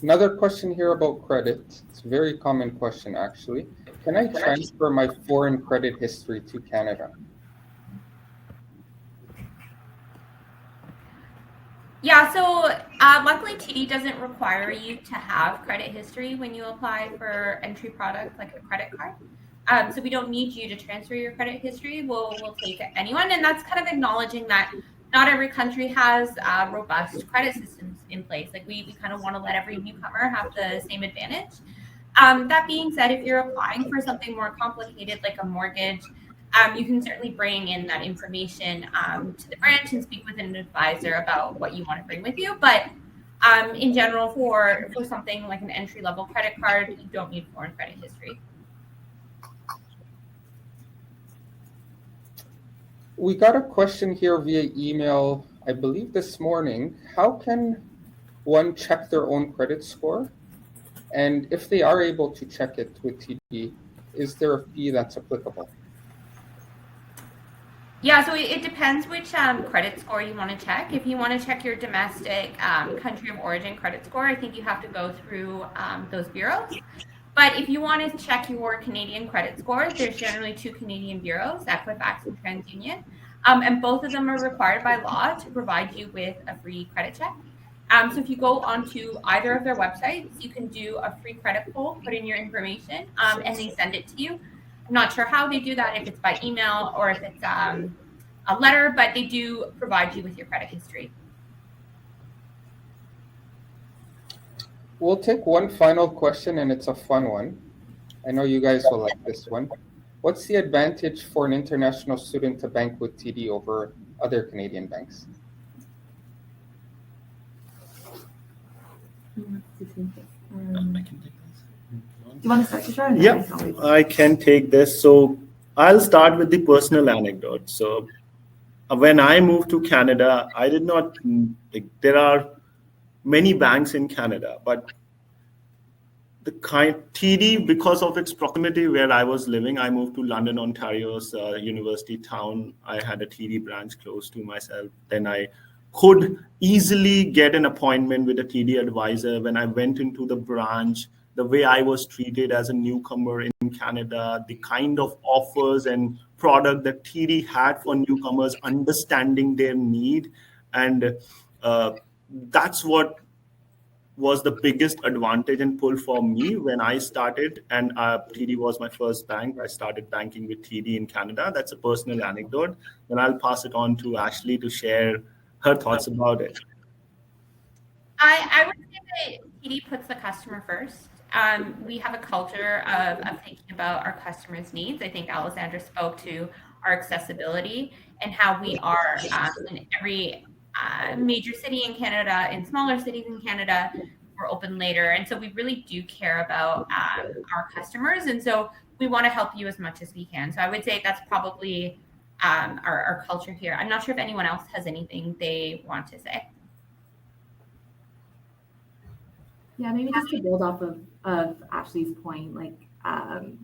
Another question here about credit. It's a very common question, actually. Can I transfer my foreign credit history to Canada? Yeah, so luckily TD doesn't require you to have credit history when you apply for entry product like a credit card. So we don't need you to transfer your credit history. We'll take anyone, and that's kind of acknowledging that not every country has robust credit systems in place. Like we kind of want to let every newcomer have the same advantage. That being said, if you're applying for something more complicated like a mortgage, you can certainly bring in that information to the branch and speak with an advisor about what you want to bring with you. But in general, for something like an entry-level credit card, you don't need foreign credit history. We got a question here via email, I believe this morning. How can one check their own credit score? And if they are able to check it with TD, is there a fee that's applicable? Yeah, so it depends which credit score you want to check. If you want to check your domestic country of origin credit score, I think you have to go through those bureaus. But if you want to check your Canadian credit score, there's generally two Canadian bureaus, Equifax and TransUnion, and both of them are required by law to provide you with a free credit check. So if you go onto either of their websites, you can do a free credit pull, put in your information, and they send it to you. I'm not sure how they do that, if it's by email or if it's a letter, but they do provide you with your credit history. We'll take one final question, and it's a fun one. I know you guys will like this one. What's the advantage for an international student to bank with TD over other Canadian banks? I can take this. Do you want to start, Tushar? Yeah, I can take this. So I'll start with the personal anecdote. So when I moved to Canada, I did not, there are many banks in Canada, but the TD, because of its proximity where I was living, I moved to London, Ontario's university town. I had a TD branch close to myself. Then I could easily get an appointment with a TD advisor. When I went into the branch, the way I was treated as a newcomer in Canada, the kind of offers and product that TD had for newcomers, understanding their need, and that's what was the biggest advantage and pull for me when I started. And TD was my first bank. I started banking with TD in Canada. That's a personal anecdote. Then I'll pass it on to Ashley to share her thoughts about it. I would say that TD puts the customer first. We have a culture of thinking about our customers' needs. I think Alessandra spoke to our accessibility and how we are in every major city in Canada, in smaller cities in Canada, we're open later. And so we really do care about our customers. And so we want to help you as much as we can. So I would say that's probably our culture here. I'm not sure if anyone else has anything they want to say. Yeah, maybe just to build off of Ashley's point, like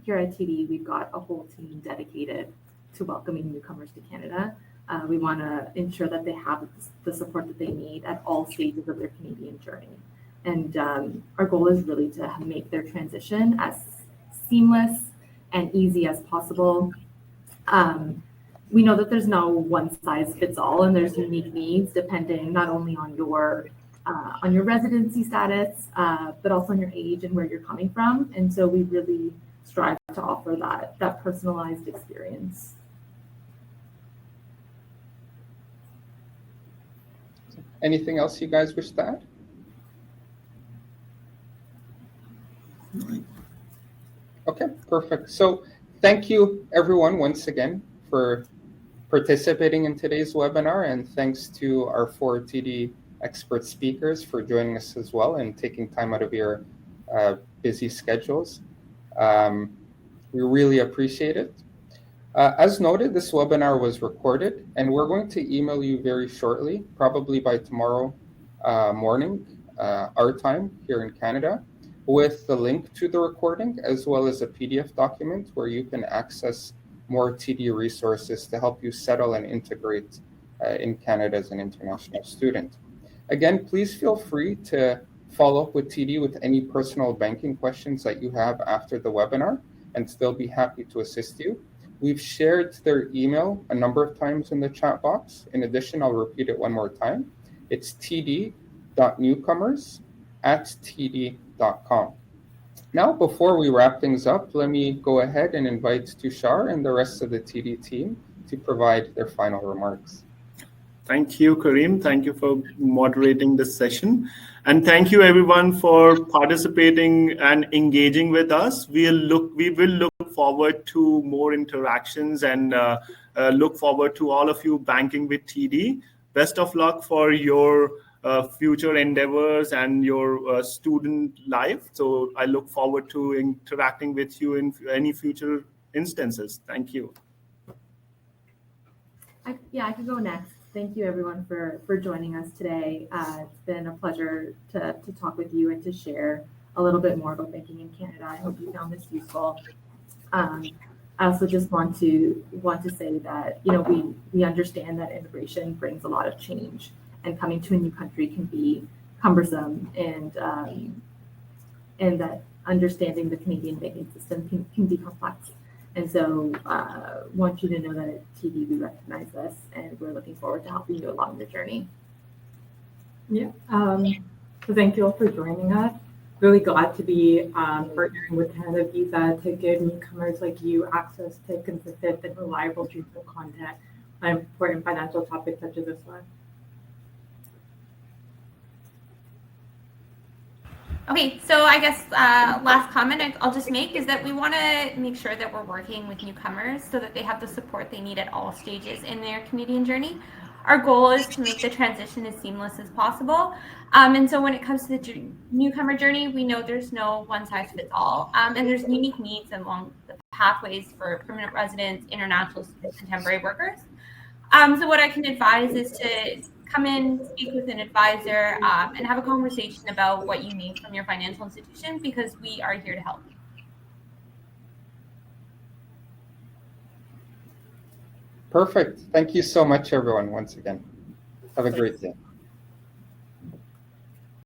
here at TD, we've got a whole team dedicated to welcoming newcomers to Canada. We want to ensure that they have the support that they need at all stages of their Canadian journey. And our goal is really to make their transition as seamless and easy as possible. We know that there's no one size fits all, and there's unique needs depending not only on your residency status, but also on your age and where you're coming from. And so we really strive to offer that personalized experience. Anything else you guys wish to add? Okay, perfect. So thank you everyone once again for participating in today's webinar, and thanks to our 4 TD expert speakers for joining us as well and taking time out of your busy schedules. We really appreciate it. As noted, this webinar was recorded, and we're going to email you very shortly, probably by tomorrow morning, our time here in Canada, with the link to the recording, as well as a PDF document where you can access more TD resources to help you settle and integrate in Canada as an international student. Again, please feel free to follow up with TD with any personal banking questions that you have after the webinar, and they'll be happy to assist you. We've shared their email a number of times in the chat box. In addition, I'll repeat it one more time. It's td.newcomers@td.com. Now, before we wrap things up, let me go ahead and invite Tushar and the rest of the TD team to provide their final remarks. Thank you, Kareem. Thank you for moderating this session. And thank you everyone for participating and engaging with us. We will look forward to more interactions and look forward to all of you banking with TD. Best of luck for your future endeavors and your student life. So I look forward to interacting with you in any future instances. Thank you. I could go next. Thank you everyone for joining us today. It's been a pleasure to talk with you and to share a little bit more about banking in Canada. I hope you found this useful. I also just want to say that we understand that immigration brings a lot of change, and coming to a new country can be cumbersome, and that understanding the Canadian banking system can be complex. And so want you to know that at TD we recognize this, and we're looking forward to helping you along the journey. Yeah. So thank you all for joining us. Really glad to be partnering with CanadaVisa to give newcomers like you access to consistent and reliable truthful content on important financial topics such as this one. Okay, so I guess last comment I'll just make is that we want to make sure that we're working with newcomers so that they have the support they need at all stages in their Canadian journey. Our goal is to make the transition as seamless as possible. And so when it comes to the newcomer journey, we know there's no one size fits all, and there's unique needs along the pathways for permanent residents, international students, and temporary workers. So what I can advise is to come in, speak with an advisor, and have a conversation about what you need from your financial institution, because we are here to help. Perfect. Thank you so much, everyone, once again. Have a great day.